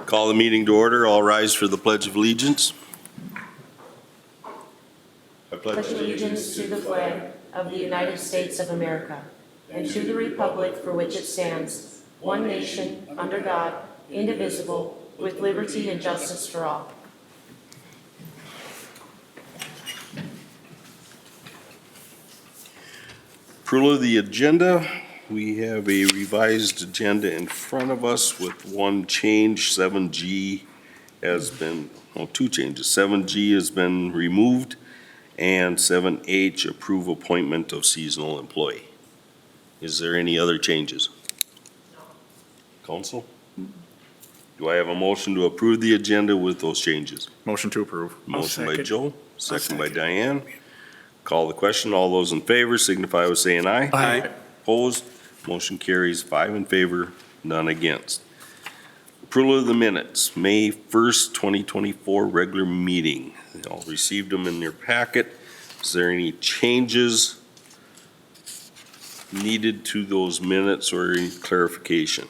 Call the meeting to order. All rise for the Pledge of Allegiance. I pledge allegiance to the flag of the United States of America and to the republic for which it stands, one nation, under God, indivisible, with liberty and justice for all. Approval of the agenda. We have a revised agenda in front of us with one change. 7G has been, well, two changes. 7G has been removed, and 7H, approve appointment of seasonal employee. Is there any other changes? No. Council? Do I have a motion to approve the agenda with those changes? Motion to approve. Motion by Joe, second by Diane. Call the question. All those in favor signify by saying aye. Aye. Opposed? Motion carries 5 in favor, none against. Approval of the minutes, May 1st, 2024, regular meeting. They all received them in their packet. Is there any changes needed to those minutes or any clarification?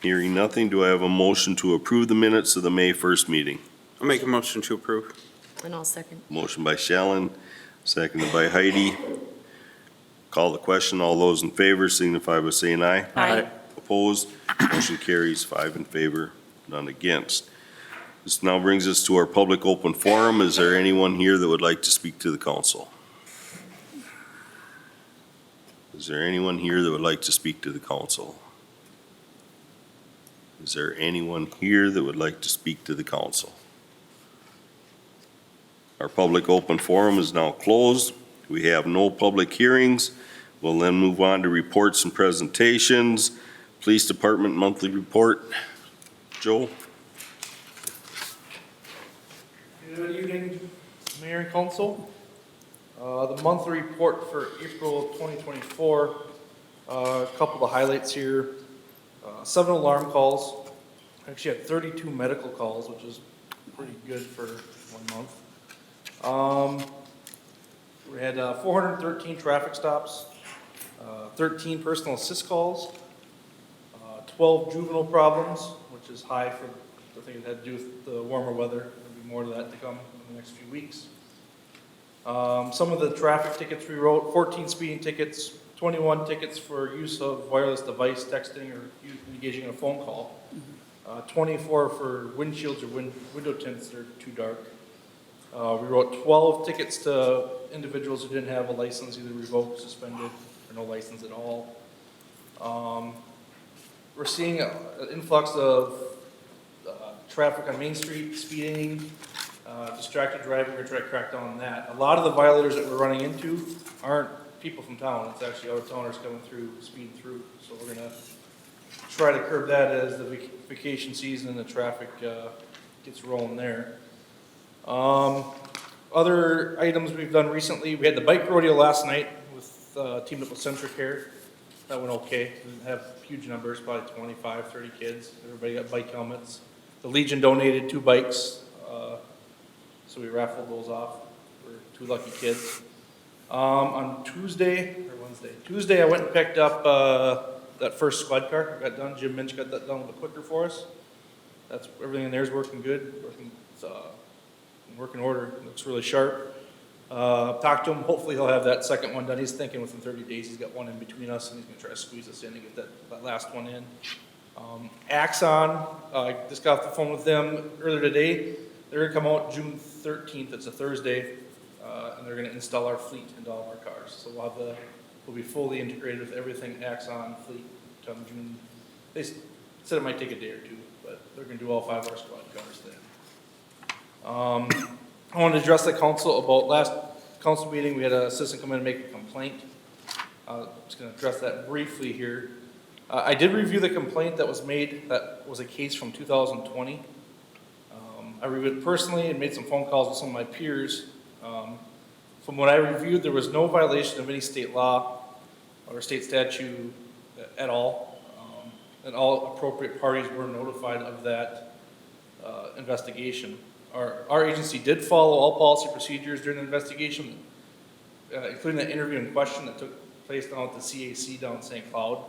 Hearing nothing, do I have a motion to approve the minutes of the May 1st meeting? I'll make a motion to approve. And I'll second. Motion by Shallon, seconded by Heidi. Call the question. All those in favor signify by saying aye. Aye. Opposed? Motion carries 5 in favor, none against. This now brings us to our public open forum. Is there anyone here that would like to speak to the council? Is there anyone here that would like to speak to the council? Is there anyone here that would like to speak to the council? Our public open forum is now closed. We have no public hearings. We'll then move on to reports and presentations. Police Department monthly report. Joe? Good evening, Mayor and Council. The monthly report for April 2024, a couple of highlights here. 7 alarm calls. Actually had 32 medical calls, which is pretty good for 1 month. We had 413 traffic stops, 13 personal assist calls, 12 juvenile problems, which is high for, I think it had to do with the warmer weather. There'll be more of that to come in the next few weeks. Some of the traffic tickets we wrote: 14 speeding tickets, 21 tickets for use of wireless device, texting or engaging in a phone call, 24 for windshields or window tints that are too dark. We wrote 12 tickets to individuals who didn't have a license, either revoked, suspended, or no license at all. We're seeing an influx of traffic on Main Street, speeding, distracted driving. We're trying to crack down on that. A lot of the violators that we're running into aren't people from town. It's actually out-of-towners coming through, speeding through. So we're gonna try to curb that as the vacation season and the traffic gets rolling there. Other items we've done recently: we had the bike rodeo last night with teamed up with Centric here. That went okay. Didn't have huge numbers, probably 25, 30 kids. Everybody got bike helmets. The Legion donated 2 bikes, so we raffled those off for 2 lucky kids. On Tuesday, I went and picked up that first squad car. Got done. Jim Minch got that done a little quicker for us. That's everything in there is working good. It's in working order. It looks really sharp. Talked to him. Hopefully he'll have that second one done. He's thinking within 30 days. He's got one in between us, and he's going to try to squeeze us in and get that last one in. Axon, I just got off the phone with them earlier today. They're going to come out June 13th. It's a Thursday, and they're going to install our fleet into all of our cars. So we'll be fully integrated with everything Axon fleet come June. They said it might take a day or two, but they're going to do all 5 of our squad cars then. I wanted to address the council about last council meeting. We had an assistant come in and make a complaint. I'm just going to address that briefly here. I did review the complaint that was made. That was a case from 2020. I reviewed it personally and made some phone calls with some of my peers. From what I reviewed, there was no violation of any state law or state statute at all. And all appropriate parties were notified of that investigation. Our agency did follow all policy procedures during the investigation, including the interview in question that took place down at the CAC down in St. Cloud.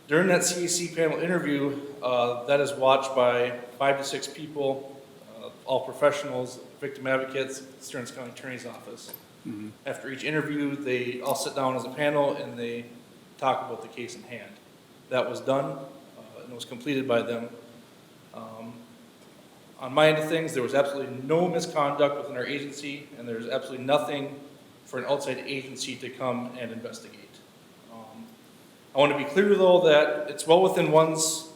During that CAC panel interview, that is watched by 5 to 6 people, all professionals, victim advocates, Stearns County Attorney's Office. After each interview, they all sit down as a panel and they talk about the case in hand. That was done, and it was completed by them. On my end of things, there was absolutely no misconduct within our agency, and there's absolutely nothing for an outside agency to come and investigate. I want to be clear, though, that it's well within one's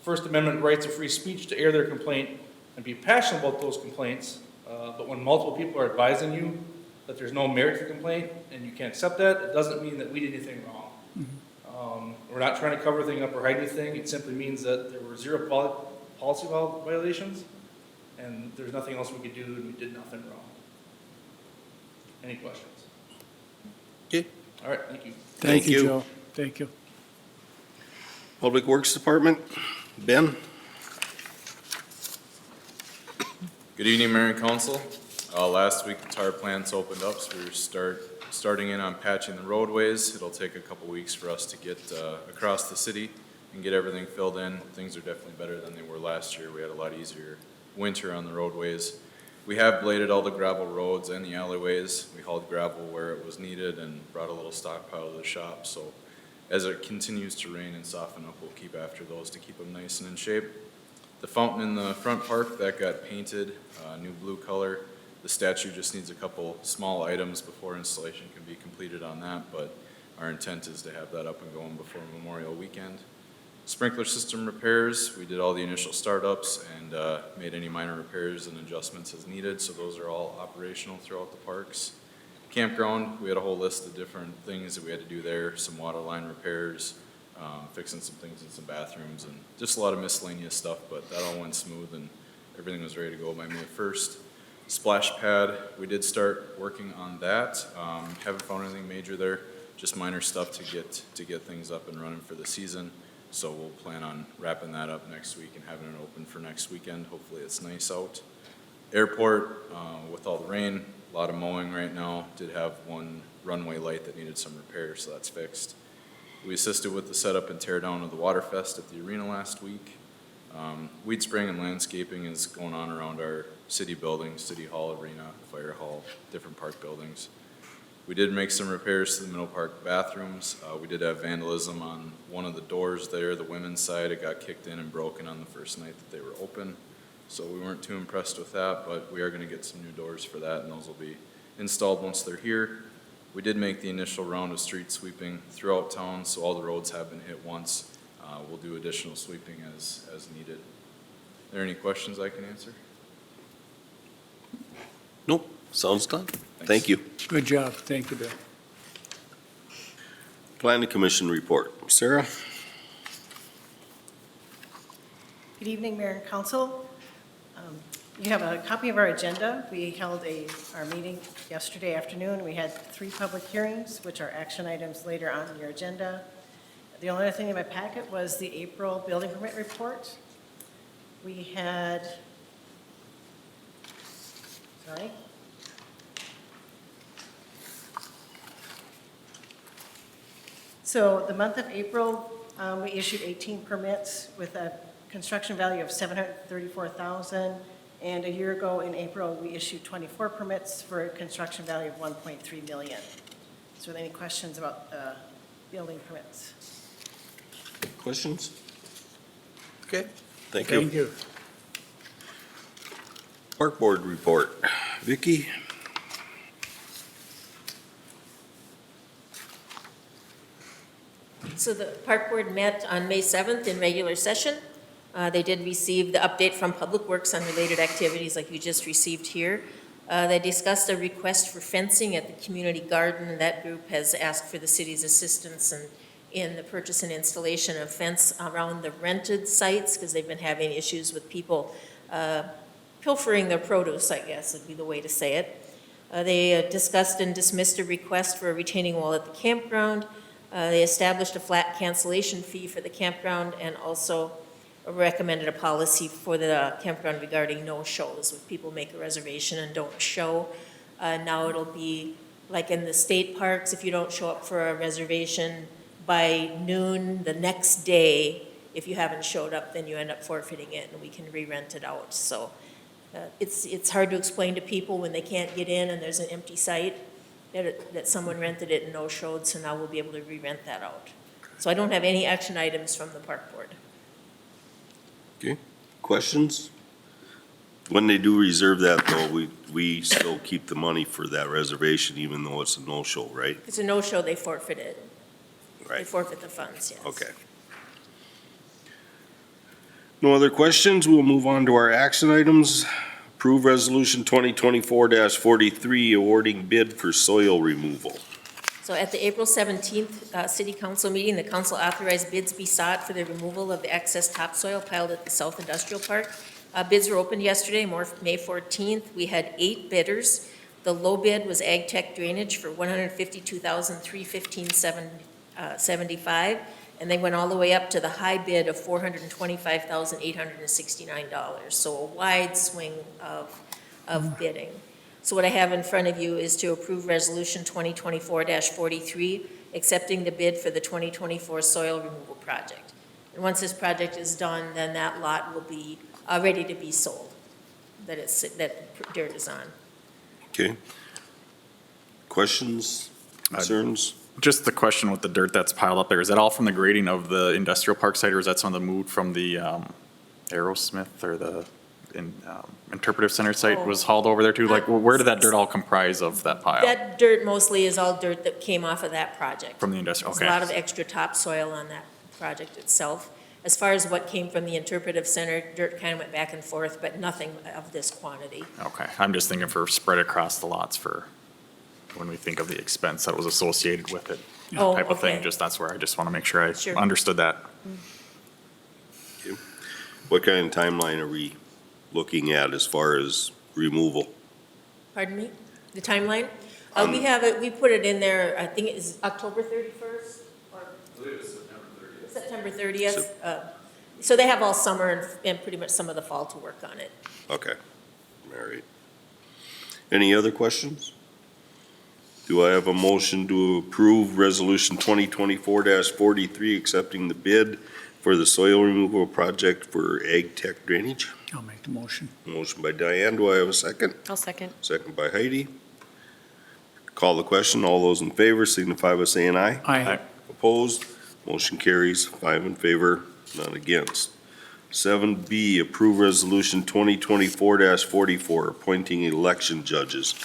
First Amendment rights of free speech to air their complaint and be passionate about those complaints, but when multiple people are advising you that there's no merit to the complaint and you can't accept that, it doesn't mean that we did anything wrong. We're not trying to cover anything up or hide anything. It simply means that there were 0 policy violations, and there's nothing else we could do, and we did nothing wrong. Any questions? Okay. All right, thank you. Thank you. Joe. Thank you. Public Works Department, Ben? Good evening, Mayor and Council. Last week, the tar plants opened up, so we're starting in on patching the roadways. It'll take a couple weeks for us to get across the city and get everything filled in. Things are definitely better than they were last year. We had a lot easier winter on the roadways. We have bladed all the gravel roads and the alleyways. We hauled gravel where it was needed and brought a little stockpile to the shop. So as it continues to rain and soften up, we'll keep after those to keep them nice and in shape. The fountain in the front park, that got painted, new blue color. The statue just needs a couple small items before installation can be completed on that, but our intent is to have that up and going before Memorial Weekend. Sprinkler system repairs, we did all the initial startups and made any minor repairs and adjustments as needed, so those are all operational throughout the parks. Campground, we had a whole list of different things that we had to do there, some water line repairs, fixing some things in some bathrooms, and just a lot of miscellaneous stuff, but that all went smooth and everything was ready to go by May 1st. Splash pad, we did start working on that. Haven't found anything major there, just minor stuff to get things up and running for the season. So we'll plan on wrapping that up next week and having it open for next weekend. Hopefully it's nice out. Airport, with all the rain, a lot of mowing right now. Did have one runway light that needed some repairs, so that's fixed. We assisted with the setup and tear down of the Waterfest at the arena last week. Weed spraying and landscaping is going on around our city buildings, City Hall, Arena, Fire Hall, different park buildings. We did make some repairs to the Middle Park bathrooms. We did have vandalism on one of the doors there, the women's side. It got kicked in and broken on the first night that they were open. So we weren't too impressed with that, but we are going to get some new doors for that, and those will be installed once they're here. We did make the initial round of street sweeping throughout town, so all the roads have been hit once. We'll do additional sweeping as needed. Are there any questions I can answer? Nope, sounds done. Thanks. Thank you. Good job. Thank you, Bill. Planning Commission report. Sarah? Good evening, Mayor and Council. You have a copy of our agenda. We held our meeting yesterday afternoon. We had 3 public hearings, which are action items later on in your agenda. The only other thing in my packet was the April building permit report. We had, sorry. So the month of April, we issued 18 permits with a construction value of $734,000. And a year ago in April, we issued 24 permits for a construction value of $1.3 million. So are there any questions about building permits? Questions? Okay, thank you. Thank you. Park Board report. Vicky? So the Park Board met on May 7th in regular session. They did receive the update from Public Works on related activities like you just received here. They discussed a request for fencing at the community garden. That group has asked for the city's assistance in the purchase and installation of fence around the rented sites because they've been having issues with people pilfering their produce, I guess would be the way to say it. They discussed and dismissed a request for a retaining wall at the campground. They established a flat cancellation fee for the campground and also recommended a policy for the campground regarding no-shows. If people make a reservation and don't show, now it'll be like in the state parks, if you don't show up for a reservation by noon the next day, if you haven't showed up, then you end up forfeiting it and we can re-rent it out. So it's hard to explain to people when they can't get in and there's an empty site that someone rented it and no-showed, so now we'll be able to re-rent that out. So I don't have any action items from the park board. Okay, questions? When they do reserve that though, we still keep the money for that reservation even though it's a no-show, right? If it's a no-show, they forfeit it. They Right, forfeit the funds, yes. okay. No other questions? We'll move on to our action items. Approve Resolution 2024-43 awarding bid for soil removal. So at the April 17th City Council meeting, the council authorized bids be sought for the removal of the excess topsoil piled at the South Industrial Park. Bids were opened yesterday, May 14th. We had 8 bidders. The low bid was Ag Tech Drainage for $152,315.75, and they went all the way up to the high bid of $425,869. So a wide swing of bidding. So what I have in front of you is to approve Resolution 2024-43, accepting the bid for the 2024 soil removal project. And once this project is done, then that lot will be ready to be sold, that dirt is on. Okay. Questions, concerns? Just the question with the dirt that's piled up there, is that all from the grading of the industrial park site, or is that some of the moved from the Aerosmith or the interpretive center site was hauled over there too? Like, where did that dirt all comprise of that pile? That dirt mostly is all dirt that came off of that project. From the industrial, There's okay. a lot of extra topsoil on that project itself. As far as what came from the interpretive center, dirt kind of went back and forth, but nothing of this quantity. Okay, I'm just thinking for spread across the lots for when we think of the expense that was associated with it, Oh, type of thing. okay. Just, that's where I just want to make sure I Sure. understood that. What kind of timeline are we looking at as far as removal? Pardon me? The timeline? We have it, we put it in there, I think it is October 31st or September 30th. So they have all summer and pretty much some of the fall to work on it. Okay, all right. Any other questions? Do I have a motion to approve Resolution 2024-43, accepting the bid for the soil removal project for Ag Tech Drainage? I'll make the motion. Motion by Diane, do I have a second? I'll second. Second by Heidi. Call the question, all those in favor signify by saying aye. Aye. Opposed? Motion carries, 5 in favor, none against. 7B, approve Resolution 2024-44, appointing election judges.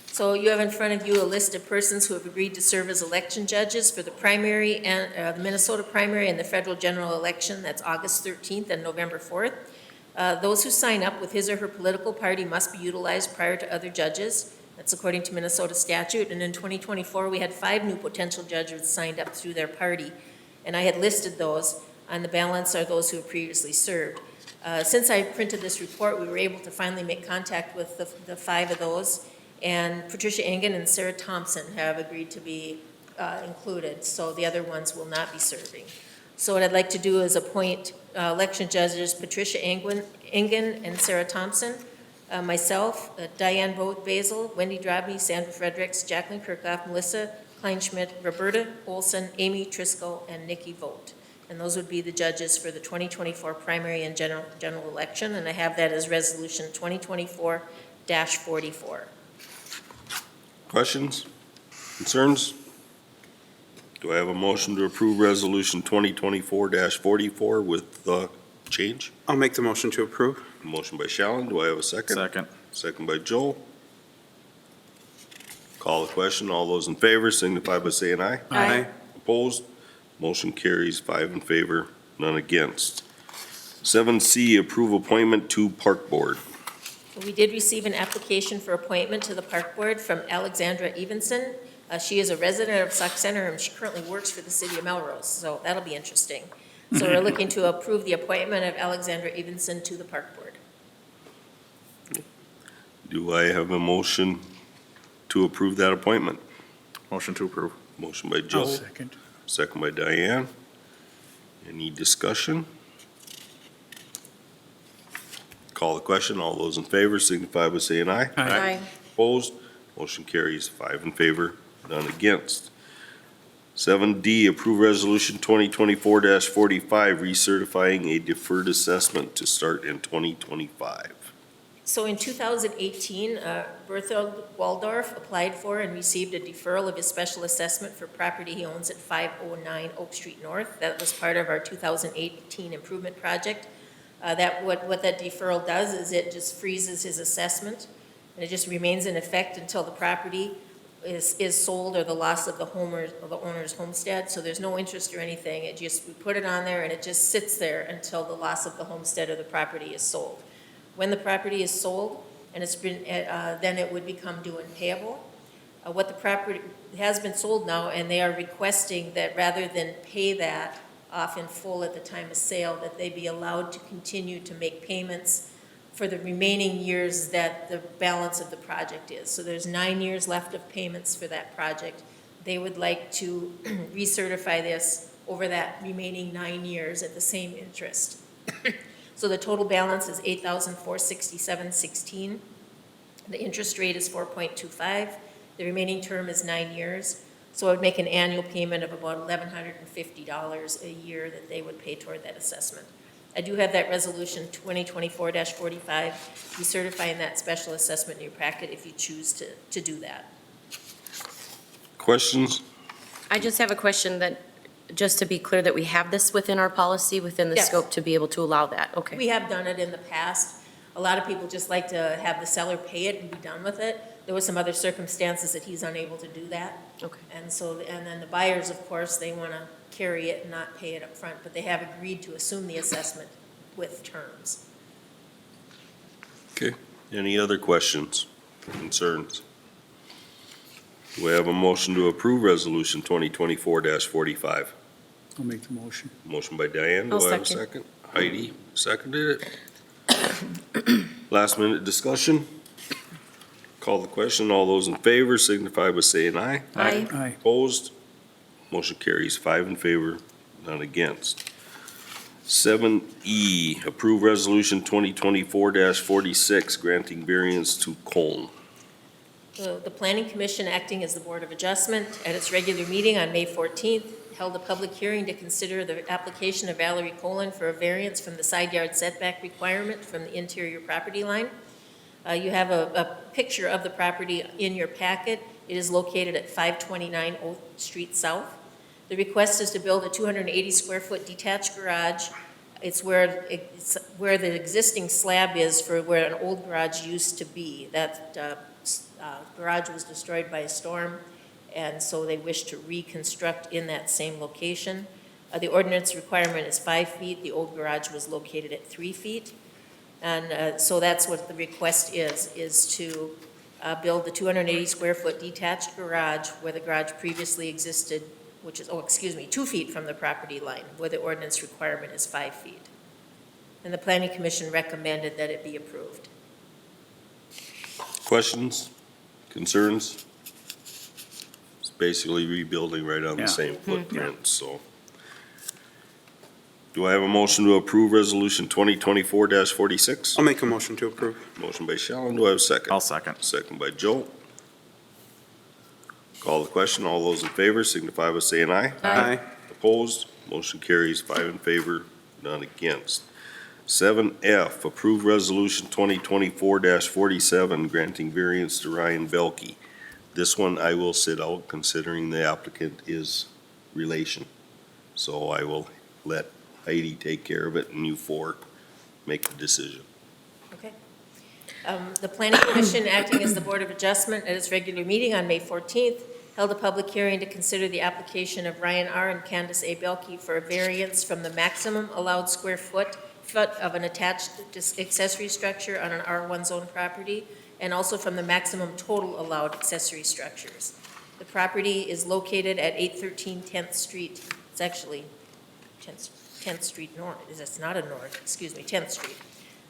So you have in front of you a list of persons who have agreed to serve as election judges for the primary and the Minnesota primary and the federal general election. That's August 13th and November 4th. Those who sign up with his or her political party must be utilized prior to other judges. That's according to Minnesota statute. And in 2024, we had 5 new potential judges signed up through their party. And I had listed those. On the balance are those who have previously served. Since I printed this report, we were able to finally make contact with the 5 of those. And Patricia Engen and Sarah Thompson have agreed to be included, so the other ones will not be serving. So what I'd like to do is appoint election judges Patricia Engen and Sarah Thompson, myself, Diane Basil, Wendy Drobny, Sandra Fredericks, Jacqueline Kirkhoff, Melissa Kleinschmidt, Roberta Olson, Amy Triscoe, and Nikki Vogt. And those would be the judges for the 2024 primary and general election, and I have that as Resolution 2024-44. Questions? Concerns? Do I have a motion to approve Resolution 2024-44 with the change? I'll make the motion to approve. Motion by Shallen, do I have a second? Second. Second by Joel. Call the question, all those in favor signify by saying aye. Aye. Opposed? Motion carries, 5 in favor, none against. 7C, approve appointment to Park Board. We did receive an application for appointment to the Park Board from Alexandra Evenson. She is a resident of Sauk Center, and she currently works for the city of Melrose, so that'll be interesting. So we're looking to approve the appointment of Alexandra Evenson to the Park Board. Do I have a motion to approve that appointment? Motion to approve. Motion by I'll Joel, second. second by Diane. Any discussion? Call the question, all those in favor signify by saying aye. Aye. Opposed? Motion carries 5 in favor, none against. 7D, approve resolution 2024-45, recertifying a deferred assessment to start in 2025. So in 2018, Berthold Waldorf applied for and received a deferral of his special assessment for property he owns at 509 Oak Street North. That was part of our 2018 improvement project. What that deferral does is it just freezes his assessment, and it just remains in effect until the property is sold or the loss of the owner's homestead. So there's no interest or anything. It just, we put it on there and it just sits there until the loss of the homestead or the property is sold. When the property is sold and it's been, then it would become due and payable. What the property has been sold now, and they are requesting that rather than pay that off in full at the time of sale, that they be allowed to continue to make payments for the remaining years that the balance of the project is. So there's 9 years left of payments for that project. They would like to recertify this over that remaining 9 years at the same interest. So the total balance is $8,467.16. The interest rate is 4.25. The remaining term is 9 years. So it would make an annual payment of about $1,150 a year that they would pay toward that assessment. I do have that resolution 2024-45, recertifying that special assessment in your packet if you choose to do that. Questions? I just have a question that, just to be clear, that we have this within our policy, within the Yes. scope to be able to allow that? Okay. We have done it in the past. A lot of people just like to have the seller pay it and be done with it. There were some other circumstances that he's unable to do that. Okay. And so, and then the buyers, of course, they want to carry it and not pay it up front, but they have agreed to assume the assessment with terms. Okay. Any other questions, concerns? We have a motion to approve resolution 2024-45. I'll make the motion. Motion by Diane, do I'll I have a second. second? Heidi seconded it. Last minute discussion. Call the question. All those in favor signify by saying aye. Aye. Aye. Opposed? Motion carries 5 in favor, none against. 7E, approve resolution 2024-46, granting variance to Colne. The Planning Commission, acting as the Board of Adjustment, at its regular meeting on May 14th, held a public hearing to consider the application of Valerie Colon for a variance from the side yard setback requirement from the interior property line. You have a picture of the property in your packet. It is located at 529 Oak Street South. The request is to build a 280-square-foot detached garage. It's where the existing slab is for where an old garage used to be. That garage was destroyed by a storm, and so they wish to reconstruct in that same location. The ordinance requirement is 5 feet. The old garage was located at 3 feet. And so that's what the request is to build the 280-square-foot detached garage where the garage previously existed, which is, 2 feet from the property line, where the ordinance requirement is 5 feet. And the Planning Commission recommended that it be approved. Questions, concerns? It's basically rebuilding right on the Yeah. same footprint, so. Do I have a motion to approve resolution 2024-46? I'll make a motion to approve. Motion by Shallen, do I have a second? I'll second. Second by Joe. Call the question. All those in favor signify by saying aye. Aye. Opposed? Motion carries 5 in favor, none against. 7F, approve resolution 2024-47, granting variance to Ryan Belke. This one I will sit out considering the applicant is relation. So I will let Heidi take care of it and you four make the decision. Okay. The Planning Commission, acting as the Board of Adjustment at its regular meeting on May 14th, held a public hearing to consider the application of Ryan R. and Candace A. Belke for a variance from the maximum allowed square foot of an attached accessory structure on an R1 zone property, and also from the maximum total allowed accessory structures. The property is located at 813 10th Street. It's actually 10th Street North. It's not a north, 10th Street.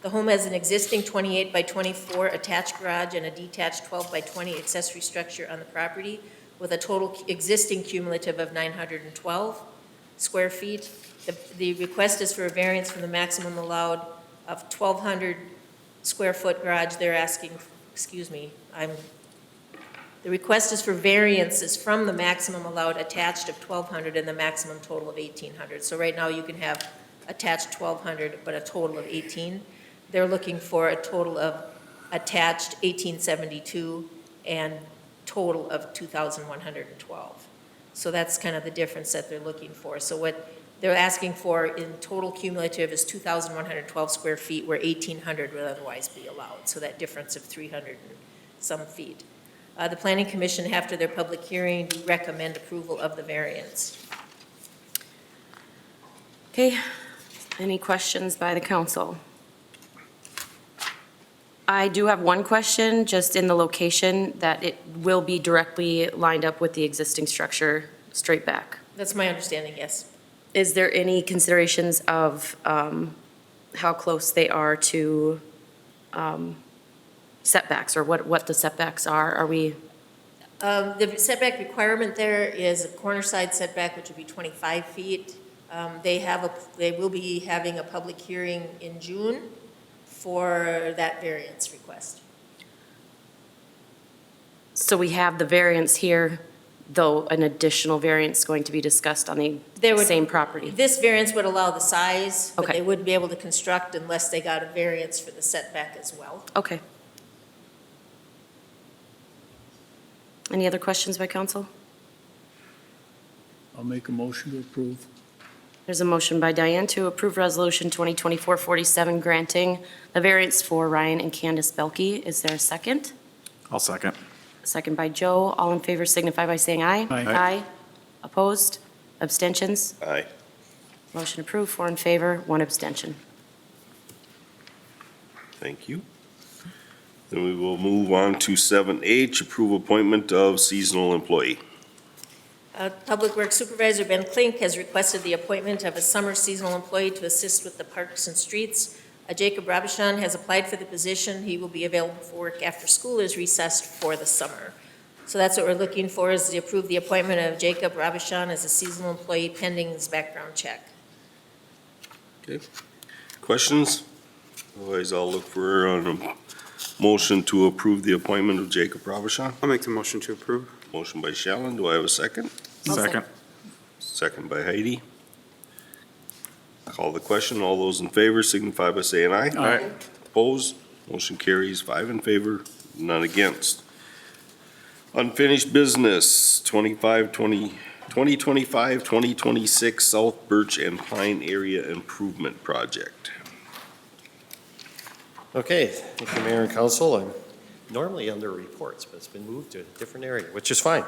The home has an existing 28 by 24 attached garage and a detached 12 by 20 accessory structure on the property with a total existing cumulative of 912 square feet. The request is for a variance from the maximum allowed of 1,200 square foot garage. They're asking, The request is for variances from the maximum allowed attached of 1,200 and the maximum total of 1,800. So right now you can have attached 1,200, but a total of 18. They're looking for a total of attached 1,872 and total of 2,112. So that's kind of the difference that they're looking for. So what they're asking for in total cumulative is 2,112 square feet, where 1,800 would otherwise be allowed. So that difference of 300 and some feet. The Planning Commission, after their public hearing, do recommend approval of the variance. Okay, any questions by the council? I do have one question, just in the location, that it will be directly lined up with the existing structure straight back. That's my understanding, yes. Is there any considerations of how close they are to setbacks, or what the setbacks are? Are we, The setback requirement there is a corner side setback, which would be 25 feet. They will be having a public hearing in June for that variance request. so we have the variance here, though an additional variance going to be discussed on the same property? This variance would allow the size, but Okay. they wouldn't be able to construct unless they got a variance for the setback as well. Okay. Any other questions by council? I'll make a motion to approve. There's a motion by Diane to approve Resolution 2024-47 granting the variance for Ryan and Candace Belke. Is there a second? I'll second. Second by Joe. All in favor signify by saying aye. Aye. Aye. Opposed? Abstentions? Aye. Motion approved, 4 in favor, 1 abstention. Thank you. Then we will move on to 7H, approve appointment of seasonal employee. Public Works Supervisor Ben Klink has requested the appointment of a summer seasonal employee to assist with the parks and streets. Jacob Rabishan has applied for the position. He will be available for work after school is recessed for the summer. So that's what we're looking for, is to approve the appointment of Jacob Rabishan as a seasonal employee pending his background check. Okay. Questions? Otherwise, I'll look for a motion to approve the appointment of Jacob Rabishan. I'll make the motion to approve. Motion by Shallon. Do I have a second? Second. Second by Heidi. Call the question. All those in favor signify by saying aye. Aye. Opposed? Motion carries 5 in favor, none against. Unfinished business, 2025-2026 South Birch and Pine Area Improvement Project. Okay, thank you, Mayor and Council. I'm normally under reports, but it's been moved to a different area, which is fine.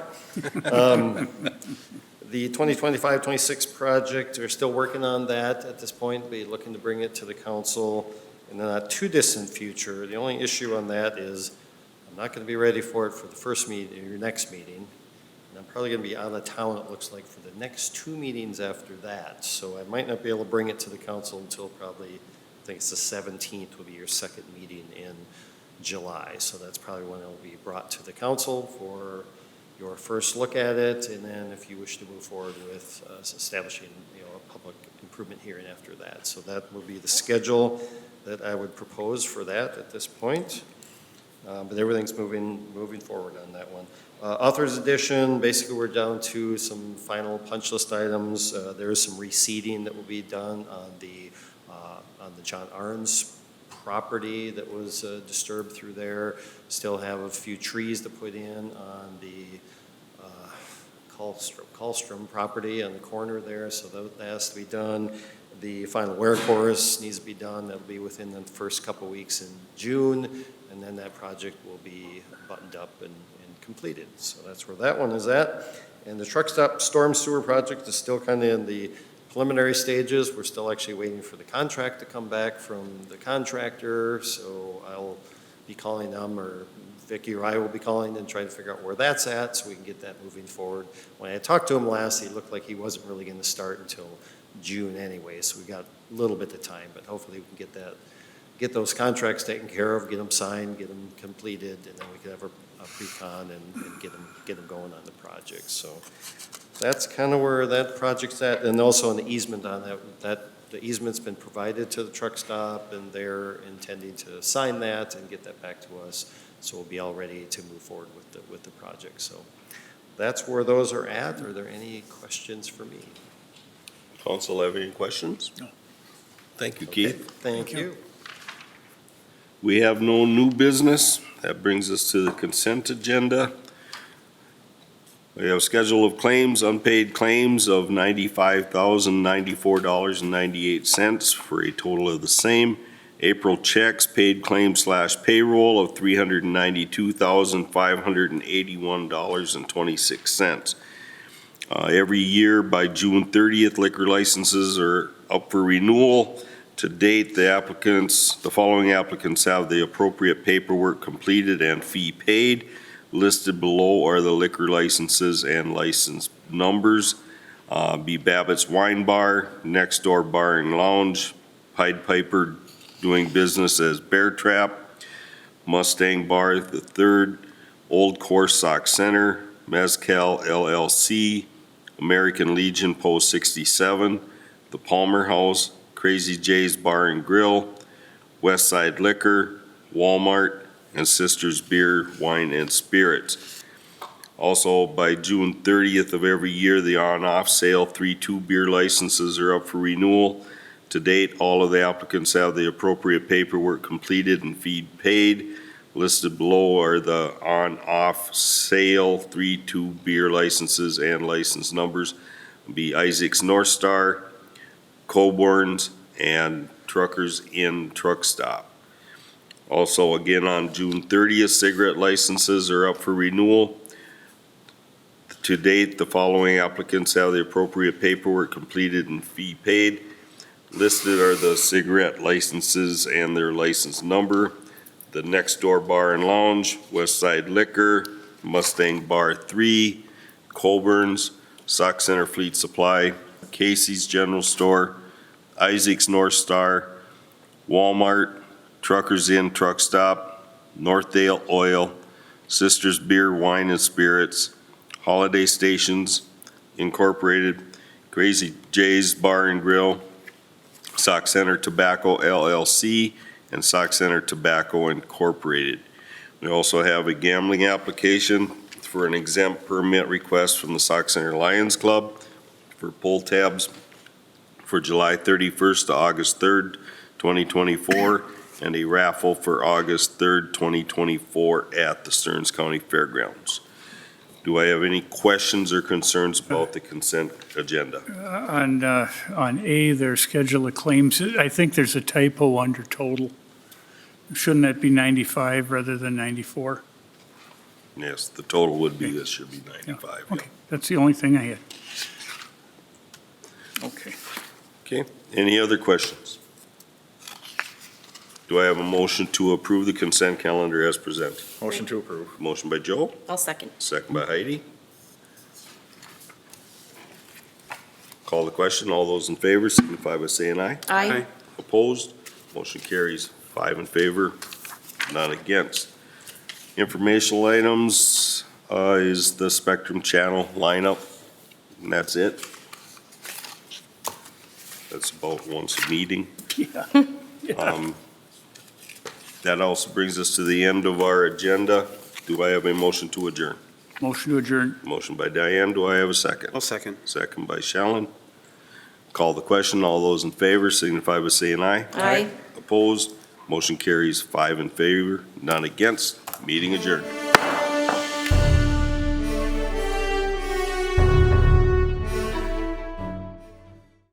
The 2025-26 project, we're still working on that at this point. We're looking to bring it to the council in the not too distant future. The only issue on that is I'm not going to be ready for it for the first meeting, your next meeting. And I'm probably going to be out of town, it looks like, for the next 2 meetings after that. So I might not be able to bring it to the council until probably, I think it's the 17th will be your second meeting in July. So that's probably when it'll be brought to the council for your first look at it, and then if you wish to move forward with establishing, a public improvement hearing after that. So that will be the schedule that I would propose for that at this point. But everything's moving forward on that one. Author's edition, basically we're down to some final punch list items. There is some reseeding that will be done on the John Arns property that was disturbed through there. Still have a few trees to put in on the Kallstrom property on the corner there, so that has to be done. The final wear course needs to be done. That'll be within the first couple weeks in June, and then that project will be buttoned up and completed. So that's where that one is at. And the truck stop storm sewer project is still kind of in the preliminary stages. We're still actually waiting for the contract to come back from the contractor, so I'll be calling them, or Vicki or I will be calling and trying to figure out where that's at so we can get that moving forward. When I talked to him last, he looked like he wasn't really going to start until June anyway, so we got a little bit of time, but hopefully we can get those contracts taken care of, get them signed, get them completed, and then we can have a pre-con and get them going on the project. So that's kind of where that project's at, and also an easement on that the easement's been provided to the truck stop, and they're intending to sign that and get that back to us. So we'll be all ready to move forward with the project. So that's where those are at. Are there any questions for me? Council have any questions? No. Thank you, Okay, Keith. Thank you. We have no new business. That brings us to the consent agenda. We have a schedule of claims, unpaid claims of $95,094.98 for a total of the same. April checks, paid claims / payroll of $392,581.26. Every year by June 30th, liquor licenses are up for renewal. To date, the following applicants have the appropriate paperwork completed and fee paid. Listed below are the liquor licenses and license numbers. B. Babbitt's Wine Bar, Next Door Bar and Lounge, Pied Piper doing business as Bear Trap, Mustang Bar the Third, Old Course Sauk Center, Mezcal LLC, American Legion Post 67, The Palmer House, Crazy J's Bar and Grill, West Side Liquor, Walmart, and Sisters Beer, Wine, and Spirits. Also, by June 30th of every year, the on-off sale 3-2 beer licenses are up for renewal. To date, all of the applicants have the appropriate paperwork completed and fee paid. Listed below are the on-off sale 3-2 beer licenses and license numbers. Be Isaac's North Star, Coburn's, and Truckers Inn Truck Stop. Also, again, on June 30th, cigarette licenses are up for renewal. To date, the following applicants have the appropriate paperwork completed and fee paid. Listed are the cigarette licenses and their license number. The Next Door Bar and Lounge, West Side Liquor, Mustang Bar 3, Colburn's, Sauk Center Fleet Supply, Casey's General Store, Isaac's North Star, Walmart, Truckers Inn Truck Stop, Northdale Oil, Sisters Beer, Wine and Spirits, Holiday Stations Incorporated, Crazy J's Bar and Grill, Sauk Center Tobacco LLC, and Sauk Center Tobacco Incorporated. We also have a gambling application for an exempt permit request from the Sauk Center Lions Club for pull tabs for July 31st to August 3rd, 2024, and a raffle for August 3rd, 2024 at the Stearns County Fairgrounds. Do I have any questions or concerns about the consent agenda? On A, their schedule of claims, I think there's a typo under total. Shouldn't that be 95 rather than 94? Yes, the total would be, this should be 95. Okay, that's the only thing I had. Okay. Okay, any other questions? Do I have a motion to approve the consent calendar as presented? Motion to approve. Motion by Joe, I'll second. second by Heidi. Call the question. All those in favor signify by saying aye. Aye. Opposed? Motion carries 5 in favor, none against. Informational items is the Spectrum Channel lineup, and that's it. That's about once a meeting. Yeah. That also brings us to the end of our agenda. Do I have a motion to adjourn? Motion to adjourn. Motion by Diane. Do I have a second? I'll second. Second by Shallen. Call the question. All those in favor signify by saying aye. Aye. Opposed? Motion carries 5 in favor, none against. Meeting adjourned.